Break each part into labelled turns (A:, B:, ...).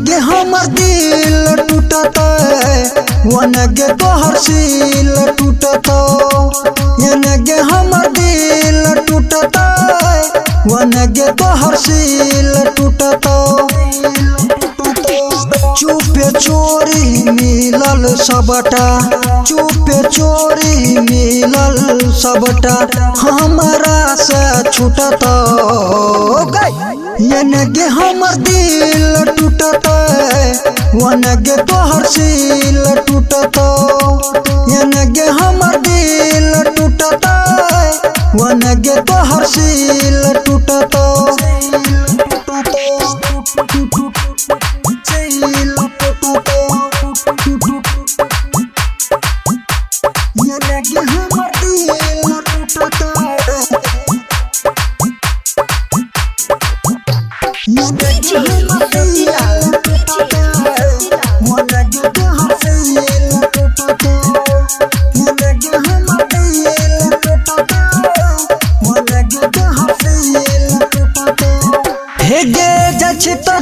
A: गे हमर दिल टूटत वनगे तोहर सील टूटत गे हमर दिल टूटत वनगे तोहर सील टूटत चुपे चोरी मिलल सबटा चुपे चोरी मिलल सबटा हमरा से छूटत गे हमर दिल टूटत वनगे तोहर सील टूटत गे हमर दिल टूटत वनगे तोहर सील टूटत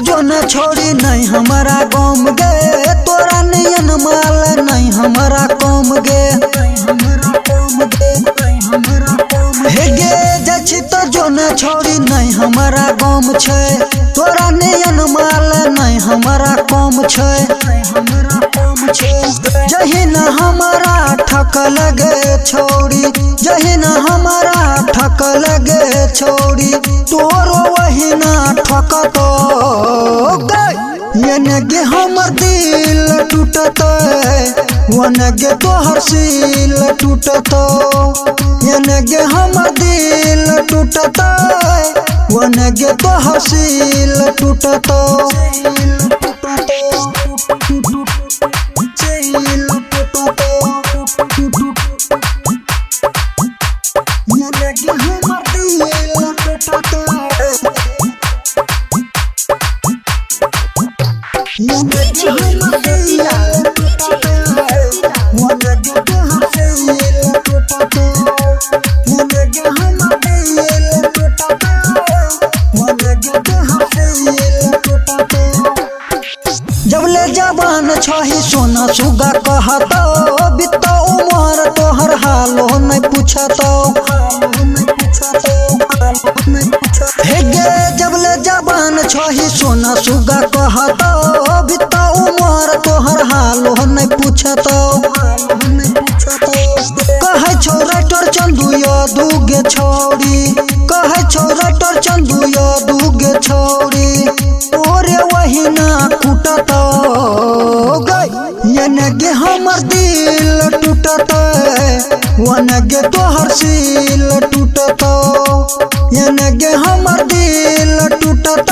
A: जोन छोड़ी नहीं हमारा कौम गे तोरा नियन माल नहीं हमारा कौम गे हे गे जछि तो जोन छोड़ी नहीं हमारा कौम छे तोरा नियन माल नहीं हमारा कौम छे जही न हमारा ठक लगे छोड़ी जही न हमारा ठक लगे छोड़ी तोरो वही ना ठकत गे हमर दिल टूटत वनगे तोहर सील टूटत गे हमर दिल टूटत वनगे तोहर सील टूटत जबले जवान छही सोना सुगा कहत बितो उमर तोहर हालो नहीं पूछत हे गे जबले जवान छही सोना सुगा कहत बितो उमर तोहर हालो नहीं पूछत कहे छौ राइटर चंदू दुगे छोड़ी कहे छौ राइटर चंदू दुगे छोड़ी तोरे वही ना कूटत गे हमर दिल टूटत वनगे तोहर सील टूटत गे हमर दिल टूटत